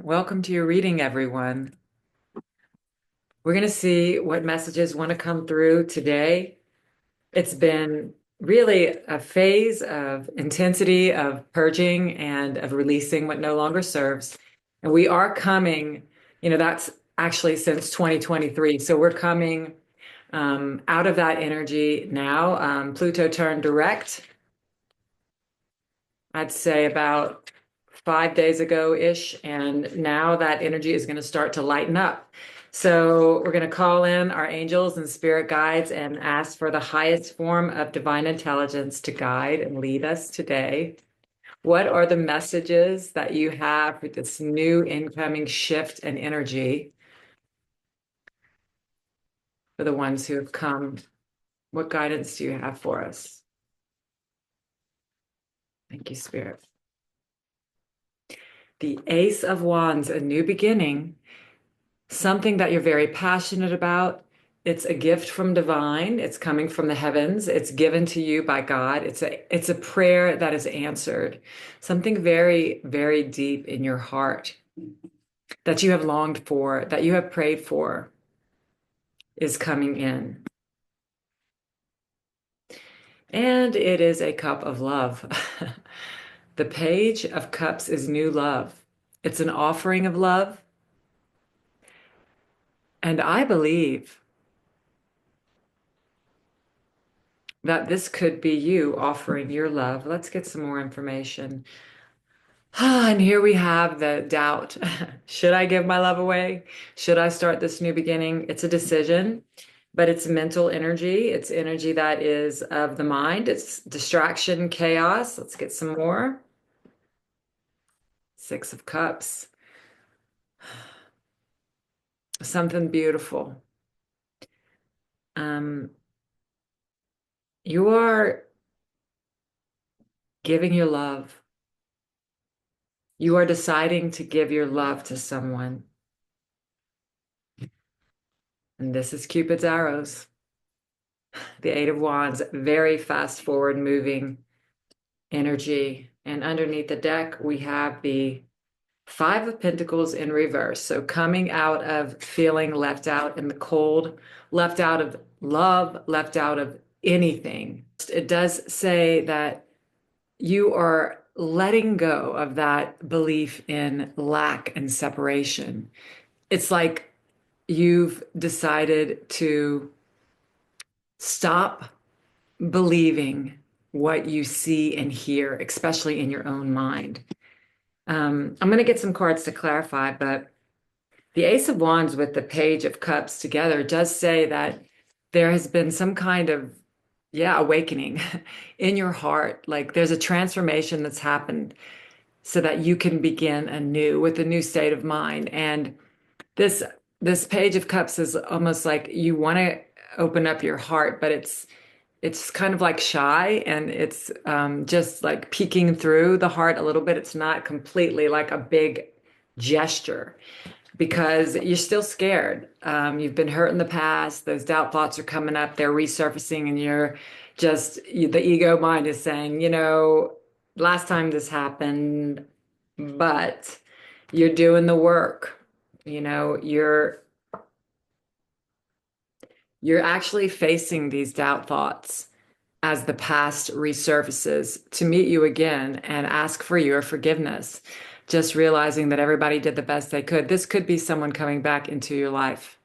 Welcome to your reading, everyone. We're going to see what messages want to come through today. It's been really a phase of intensity, of purging, and of releasing what no longer serves. And we are coming, that's actually since 2023. So we're coming out of that energy now. Pluto turned direct, I'd say about 5 days ago-ish, and now that energy is going to start to lighten up. So we're going to call in our angels and spirit guides and ask for the highest form of divine intelligence to guide and lead us today. What are the messages that you have for this new incoming shift and energy for the ones who have come? What guidance do you have for us? Thank you, Spirit. The Ace of Wands, a new beginning, something that you're very passionate about. It's a gift from divine. It's coming from the heavens. It's given to you by God. It's a prayer that is answered. Something very, very deep in your heart that you have longed for, that you have prayed for, is coming in. And it is a cup of love. The Page of Cups is new love. It's an offering of love. And I believe that this could be you offering your love. Let's get some more information. And here we have the doubt. Should I give my love away? Should I start this new beginning? It's a decision, but it's mental energy. It's energy that is of the mind. It's distraction, chaos. Let's get some more. Six of Cups. Something beautiful. You are giving your love. You are deciding to give your love to someone. And this is Cupid's arrows. The Eight of Wands, very fast forward moving energy. And underneath the deck, we have the Five of Pentacles in reverse. So coming out of feeling left out in the cold, left out of love, left out of anything. It does say that you are letting go of that belief in lack and separation. It's like you've decided to stop believing what you see and hear, especially in your own mind. I'm going to get some cards to clarify, but the Ace of Wands with the Page of Cups together does say that there has been some kind of, awakening in your heart. Like there's a transformation that's happened so that you can begin anew with a new state of mind. And this Page of Cups is almost like you want to open up your heart, but it's kind of like shy, and it's just like peeking through the heart a little bit. It's not completely like a big gesture because you're still scared. You've been hurt in the past. Those doubt thoughts are coming up. They're resurfacing, and the ego mind is saying, last time this happened, but you're doing the work. You're actually facing these doubt thoughts as the past resurfaces to meet you again and ask for your forgiveness. Just realizing that everybody did the best they could. This could be someone coming back into your life,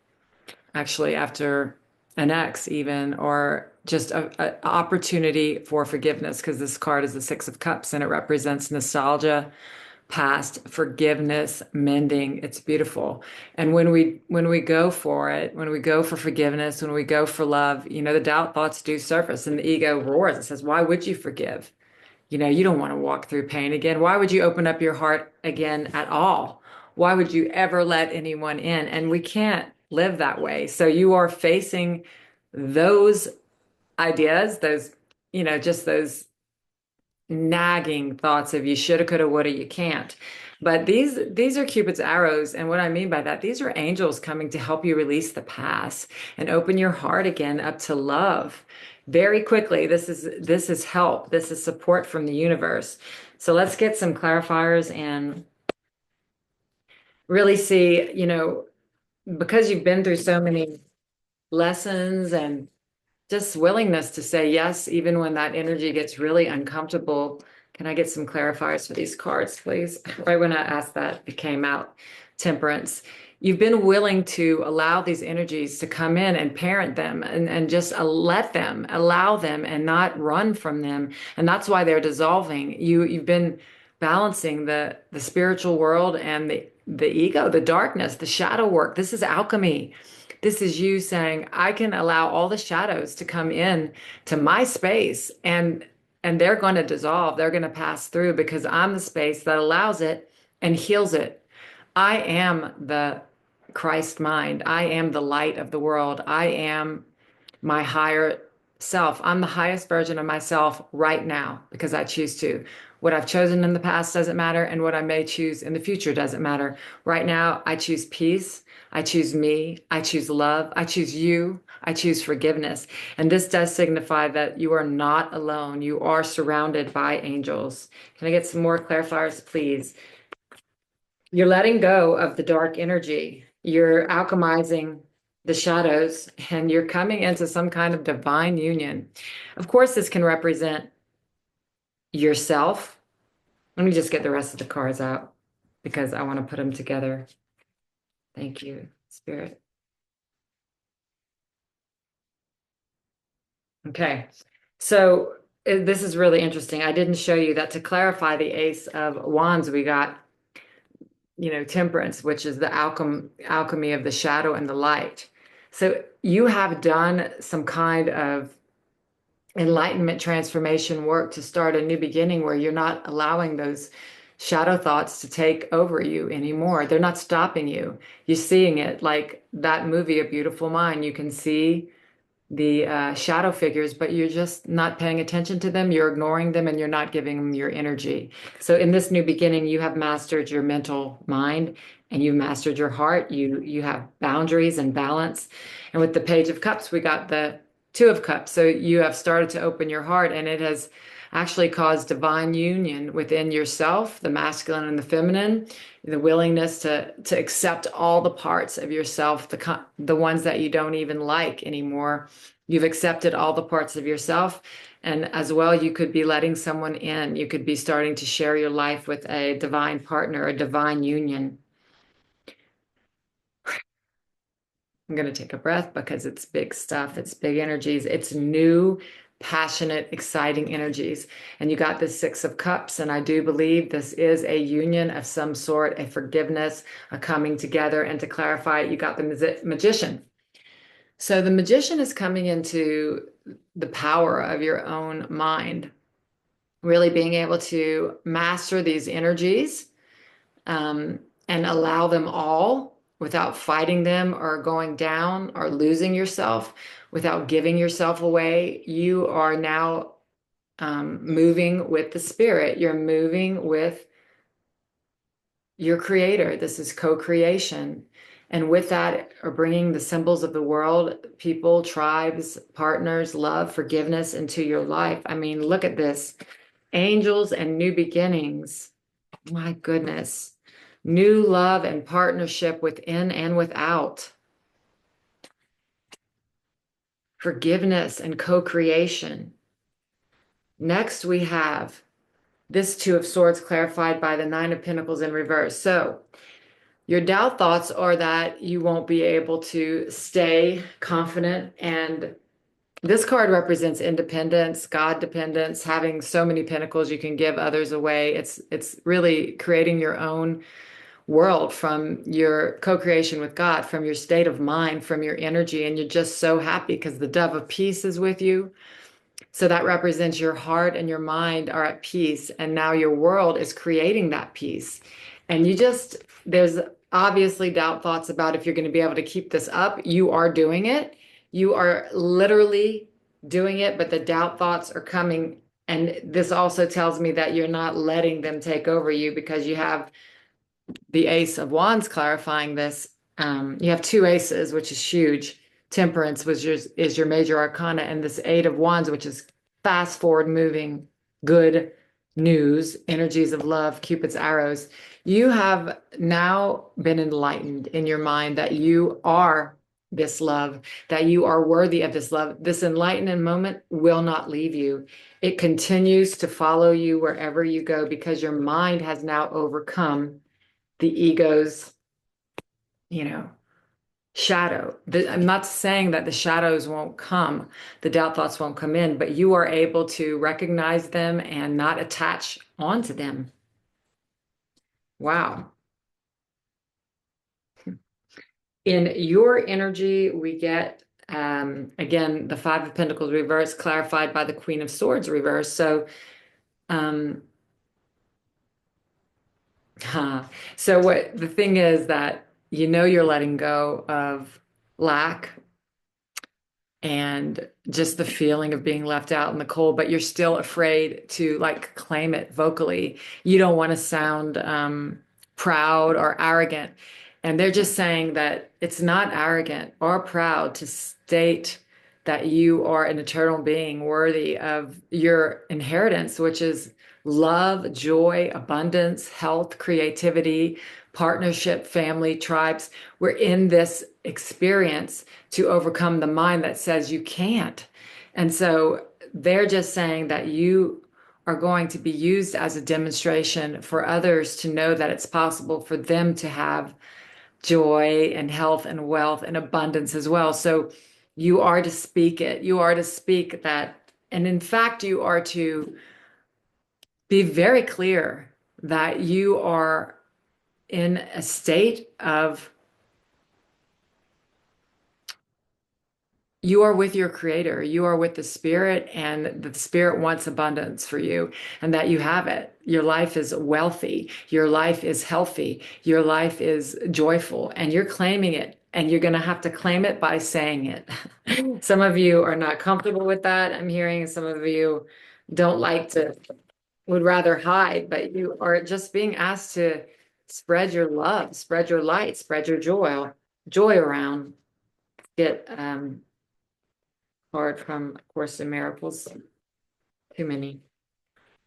actually, after an ex, even, or just an opportunity for forgiveness, because this card is the Six of Cups and it represents nostalgia, past, forgiveness, mending. It's beautiful. And when we go for it, when we go for forgiveness, when we go for love, the doubt thoughts do surface and the ego roars. It says, why would you forgive? You don't want to walk through pain again. Why would you open up your heart again at all? Why would you ever let anyone in? And we can't live that way. So you are facing those ideas, just those nagging thoughts of you shoulda, coulda, woulda, you can't. But these are Cupid's arrows. And what I mean by that, these are angels coming to help you release the past and open your heart again up to love very quickly. This is help. This is support from the universe. So let's get some clarifiers and really see, because you've been through so many lessons and just willingness to say yes, even when that energy gets really uncomfortable. Can I get some clarifiers for these cards, please? Right when I asked that, it came out temperance. You've been willing to allow these energies to come in and parent them and just let them, allow them and not run from them. And that's why they're dissolving. You've been balancing the spiritual world and the ego, the darkness, the shadow work. This is alchemy. This is you saying, I can allow all the shadows to come in to my space and they're going to dissolve. They're going to pass through because I'm the space that allows it and heals it. I am the Christ mind. I am the light of the world. I am my higher self. I'm the highest version of myself right now because I choose to. What I've chosen in the past doesn't matter, and what I may choose in the future doesn't matter. Right now, I choose peace. I choose me. I choose love. I choose you. I choose forgiveness. And this does signify that you are not alone. You are surrounded by angels. Can I get some more clarifiers, please? You're letting go of the dark energy. You're alchemizing the shadows and you're coming into some kind of divine union. Of course, this can represent yourself. Let me just get the rest of the cards out because I want to put them together. Thank you, Spirit. Okay, so this is really interesting. I didn't show you that to clarify the Ace of Wands, we got, temperance, which is the alchemy of the shadow and the light. So you have done some kind of enlightenment transformation work to start a new beginning where you're not allowing those shadow thoughts to take over you anymore. They're not stopping you. You're seeing it like that movie, A Beautiful Mind. You can see the shadow figures, but you're just not paying attention to them. You're ignoring them and you're not giving them your energy. So in this new beginning, you have mastered your mental mind and you mastered your heart. You have boundaries and balance. And with the Page of Cups, we got the Two of Cups. So you have started to open your heart and it has actually caused divine union within yourself, the masculine and the feminine, the willingness to accept all the parts of yourself, the ones that you don't even like anymore. You've accepted all the parts of yourself. And as well, you could be letting someone in. You could be starting to share your life with a divine partner, a divine union. I'm going to take a breath because it's big stuff. It's big energies. It's new, passionate, exciting energies. And you got the Six of Cups. And I do believe this is a union of some sort, a forgiveness, a coming together. And to clarify it, you got the Magician. So the Magician is coming into the power of your own mind, really being able to master these energies and allow them all without fighting them or going down or losing yourself, without giving yourself away. You are now moving with the spirit. You're moving with your creator. This is co-creation. And with that are bringing the symbols of the world, people, tribes, partners, love, forgiveness into your life. I mean, look at this. Angels and new beginnings. My goodness. New love and partnership within and without. Forgiveness and co-creation. Next, we have this Two of Swords clarified by the Nine of Pentacles in reverse. So your doubt thoughts are that you won't be able to stay confident. And this card represents independence, God dependence, having so many pentacles you can give others away. It's really creating your own world from your co-creation with God, from your state of mind, from your energy. And you're just so happy because the dove of peace is with you. So that represents your heart and your mind are at peace. And now your world is creating that peace. And there's obviously doubt thoughts about if you're going to be able to keep this up. You are doing it. You are literally doing it, but the doubt thoughts are coming. And this also tells me that you're not letting them take over you because you have the Ace of Wands clarifying this. You have two aces, which is huge. Temperance is your major arcana, and this Eight of Wands, which is fast forward moving, good, news, energies of love, Cupid's arrows, you have now been enlightened in your mind that you are this love, that you are worthy of this love. This enlightenment moment will not leave you. It continues to follow you wherever you go because your mind has now overcome the ego's, you know, shadow. I'm not saying that the shadows won't come, the doubt thoughts won't come in, but you are able to recognize them and not attach onto them. Wow. In your energy, we get, again, the Five of Pentacles reverse, clarified by the Queen of Swords reverse. So, um, so what the thing is that you're letting go of lack and just the feeling of being left out in the cold, but you're still afraid to like claim it vocally. You don't want to sound proud or arrogant. And they're just saying that it's not arrogant or proud to state that you are an eternal being worthy of your inheritance, which is love, joy, abundance, health, creativity, partnership, family, tribes. We're in this experience to overcome the mind that says you can't. And so they're just saying that you are going to be used as a demonstration for others to know that it's possible for them to have joy and health and wealth and abundance as well. So you are to speak it. You are to speak that. And in fact, you are to be very clear that you are in a state of you are with your creator, you are with the spirit, and the spirit wants abundance for you, and that you have it. Your life is wealthy, your life is healthy, your life is joyful, and you're claiming it. And you're going to have to claim it by saying it. Some of you are not comfortable with that. I'm hearing some of you don't like to, would rather hide, but you are just being asked to spread your love, spread your light, spread your joy around. Get card from Course in Miracles. Too many.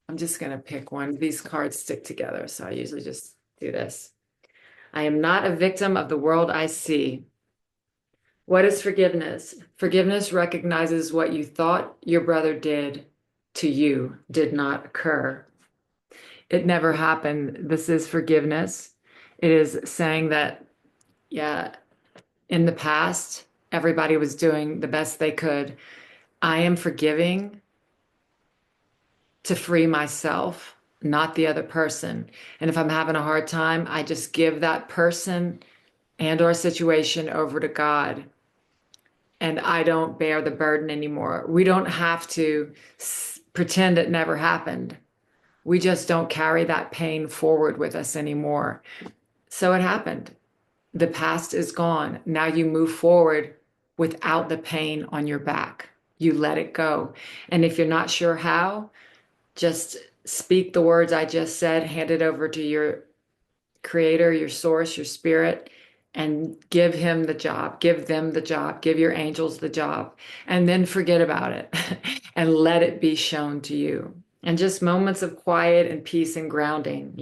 I'm just going to pick one. These cards stick together, so I usually just do this. I am not a victim of the world I see. What is forgiveness? Forgiveness recognizes what you thought your brother did to you did not occur. It never happened. This is forgiveness. It is saying that, yeah, in the past, everybody was doing the best they could. I am forgiving to free myself, not the other person. And if I'm having a hard time, I just give that person and or situation over to God. And I don't bear the burden anymore. We don't have to pretend it never happened. We just don't carry that pain forward with us anymore. So it happened. The past is gone. Now you move forward without the pain on your back. You let it go. And if you're not sure how, just speak the words I just said, hand it over to your creator, your source, your spirit, and give him the job, give them the job, give your angels the job, and then forget about it and let it be shown to you. And just moments of quiet and peace and grounding,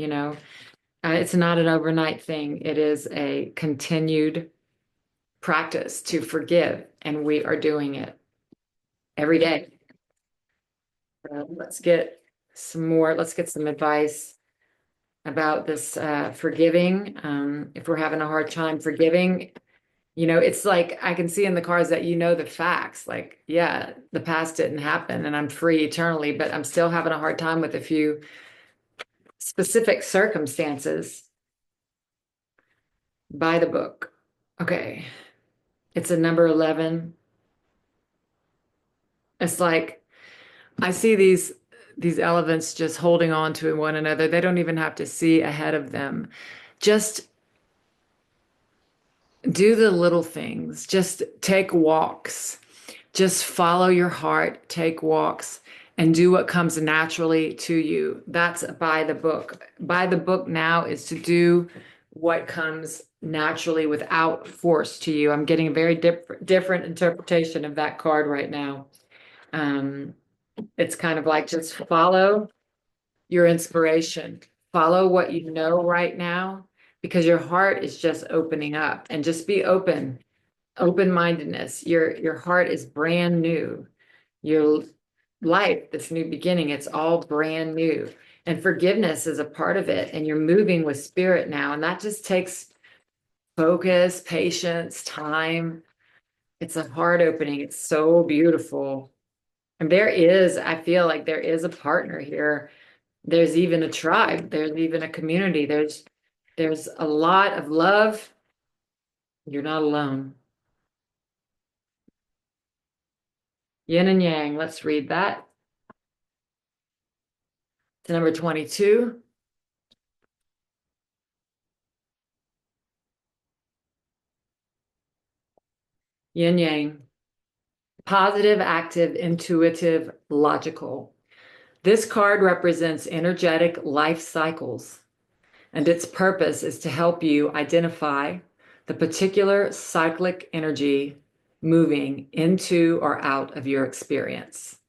it's not an overnight thing. It is a continued practice to forgive, and we are doing it every day. Let's get some advice about this forgiving. If we're having a hard time forgiving, it's like I can see in the cards that the facts, like, yeah, the past didn't happen and I'm free eternally, but I'm still having a hard time with a few specific circumstances. By the book. Okay. It's a number 11. It's like I see these elephants just holding on to one another. They don't even have to see ahead of them. Just do the little things. Just take walks. Just follow your heart, take walks, and do what comes naturally to you. That's by the book. By the book now is to do what comes naturally without force to you. I'm getting a very different interpretation of that card right now. It's kind of like just follow your inspiration. Follow what you know right now because your heart is just opening up, and just be open, open-mindedness. Your heart is brand new. Your life, this new beginning, it's all brand new. And forgiveness is a part of it. And you're moving with spirit now. And that just takes focus, patience, time. It's a heart opening. It's so beautiful. And there is, I feel like there is a partner here. There's even a tribe. There's even a community. There's a lot of love. You're not alone. Yin and yang. Let's read that. To number 22. Yin yang. Positive, active, intuitive, logical. This card represents energetic life cycles, and its purpose is to help you identify the particular cyclic energy moving into or out of your experience.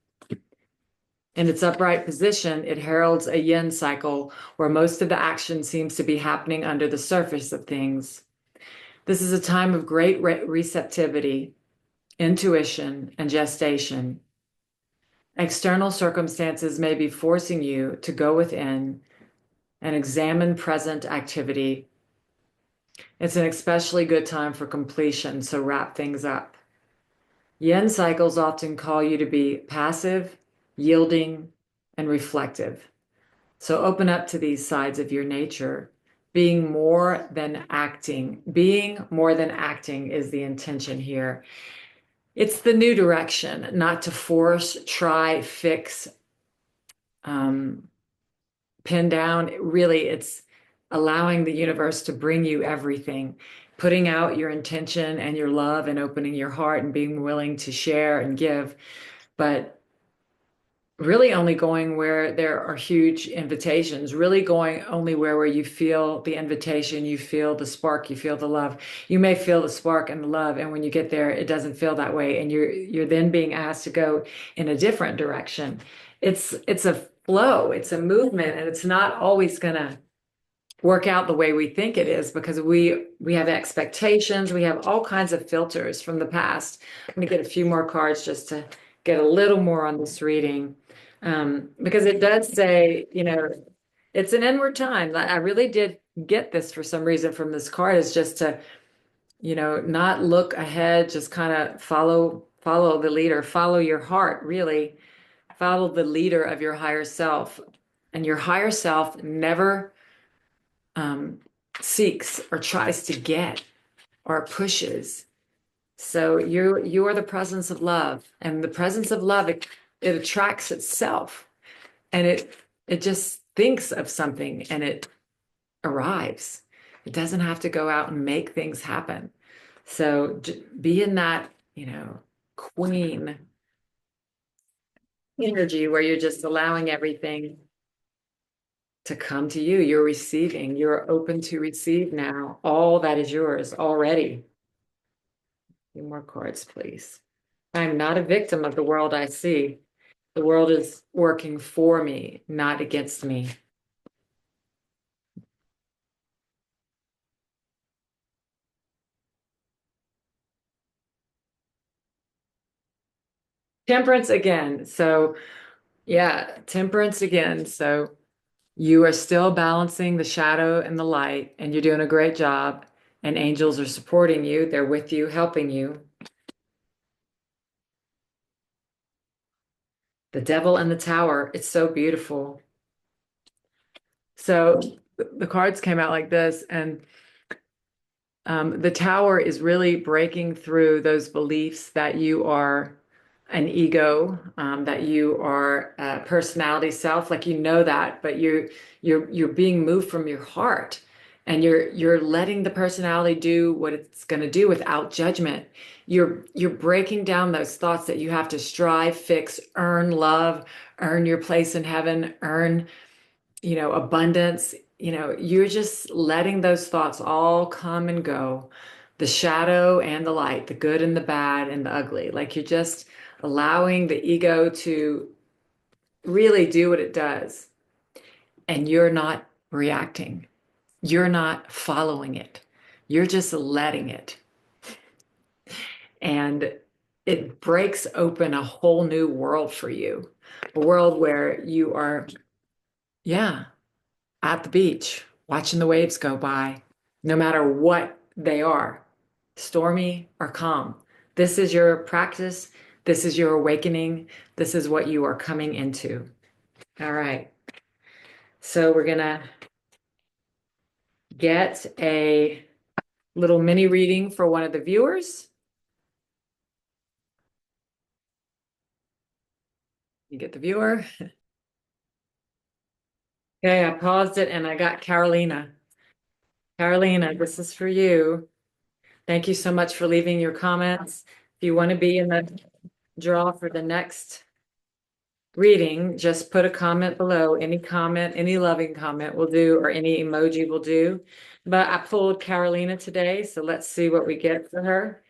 In its upright position, it heralds a yin cycle where most of the action seems to be happening under the surface of things. This is a time of great receptivity, intuition, and gestation. External circumstances may be forcing you to go within and examine present activity. It's an especially good time for completion, so wrap things up. Yin cycles often call you to be passive, yielding, and reflective. So open up to these sides of your nature. Being more than acting. Being more than acting is the intention here. It's the new direction, not to force, try, fix, pin down. Really, it's allowing the universe to bring you everything, putting out your intention and your love and opening your heart and being willing to share and give, but really only going where there are huge invitations, really going only where you feel the invitation, you feel the spark, you feel the love. You may feel the spark and the love, and when you get there, it doesn't feel that way, and you're then being asked to go in a different direction. It's a flow, it's a movement, and it's not always gonna work out the way we think it is because we have expectations, we have all kinds of filters from the past. I'm gonna get a few more cards just to get a little more on this reading. Because it does say, it's an inward time. I really did get this for some reason from this card, is just to, not look ahead, just kind of follow the leader, follow your heart, really follow the leader of your higher self. And your higher self never seeks or tries to get or pushes. So you are the presence of love, and the presence of love, it attracts itself, and it just thinks of something and it arrives. It doesn't have to go out and make things happen. So be in that, queen energy where you're just allowing everything to come to you. You're receiving, you're open to receive now. All that is yours already. A few more cards, please. I'm not a victim of the world I see. The world is working for me, not against me. Temperance again. So, yeah, temperance again. So, you are still balancing the shadow and the light, and you're doing a great job. And angels are supporting you, they're with you, helping you. The devil and the tower. It's so beautiful. So, the cards came out like this, and the tower is really breaking through those beliefs that you are an ego, that you are a personality self, like that, but you're being moved from your heart, and you're letting the personality do what it's going to do without judgment. You're breaking down those thoughts that you have to strive, fix, earn love, earn your place in heaven, earn abundance. You're just letting those thoughts all come and go, the shadow and the light, the good and the bad and the ugly. Like you're just allowing the ego to really do what it does. and you're not reacting. You're not following it. You're just letting it. And it breaks open a whole new world for you, a world where you are, yeah, at the beach, watching the waves go by, no matter what they are, stormy or calm. This is your practice. This is your awakening. This is what you are coming into. All right. So we're going to get a little mini reading for one of the viewers. You get the viewer. Okay, I paused it and I got Carolina. Carolina, this is for you. Thank you so much for leaving your comments. If you want to be in the draw for the next reading, just put a comment below. Any comment, any loving comment will do, or any emoji will do. But I pulled Carolina today, so let's see what we get for her.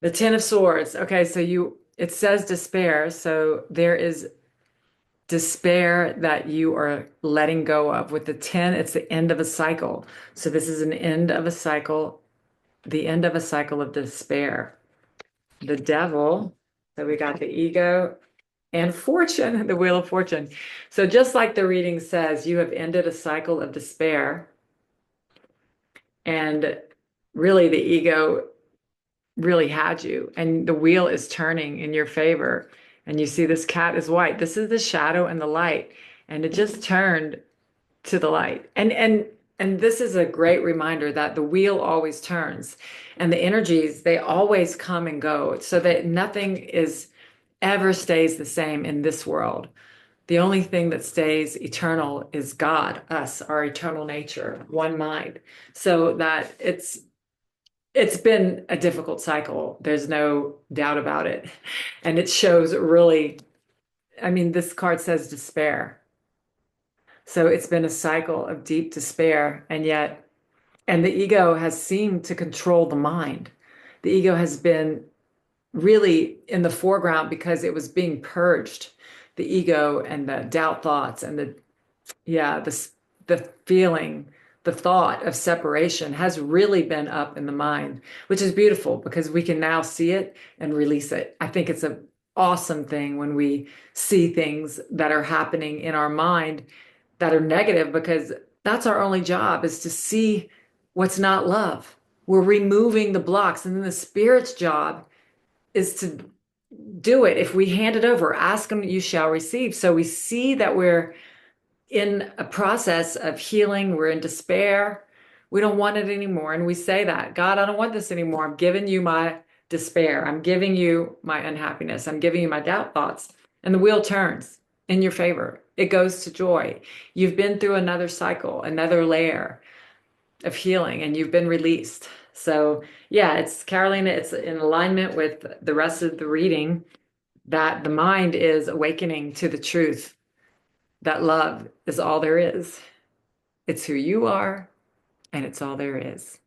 The Ten of Swords. Okay, so it says despair. So there is despair that you are letting go of. With the 10, it's the end of a cycle. So this is an end of a cycle, the end of a cycle of despair. The Devil. So we got the ego and fortune, the Wheel of Fortune. So just like the reading says, you have ended a cycle of despair. And really the ego really had you, and the wheel is turning in your favor. And you see this cat is white. This is the shadow and the light, and it just turned to the light. And this is a great reminder that the wheel always turns, and the energies, they always come and go, so that nothing is ever stays the same in this world. The only thing that stays eternal is God, us, our eternal nature, one mind. So that it's been a difficult cycle. There's no doubt about it. And it shows really, I mean, this card says despair. So it's been a cycle of deep despair. And the ego has seemed to control the mind. The ego has been really in the foreground because it was being purged. The ego and the doubt thoughts and the feeling, the thought of separation has really been up in the mind, which is beautiful because we can now see it and release it. I think it's an awesome thing when we see things that are happening in our mind that are negative, because that's our only job, is to see what's not love. We're removing the blocks, and then the spirit's job is to do it. If we hand it over, ask them, you shall receive. So we see that we're in a process of healing. We're in despair. We don't want it anymore. And we say that, God, I don't want this anymore. I'm giving you my despair. I'm giving you my unhappiness. I'm giving you my doubt thoughts. And the wheel turns in your favor. It goes to joy. You've been through another cycle, another layer of healing, and you've been released. So yeah, it's Carolina. It's in alignment with the rest of the reading that the mind is awakening to the truth that love is all there is. It's who you are, and it's all there is.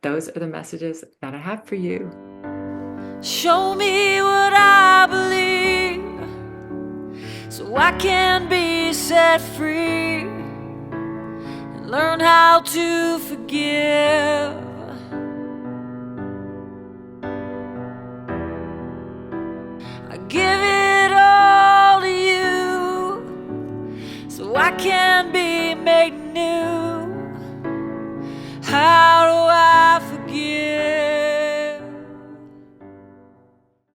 Those are the messages that I have for you. Show me what I believe, so I can be set free and learn how to forgive.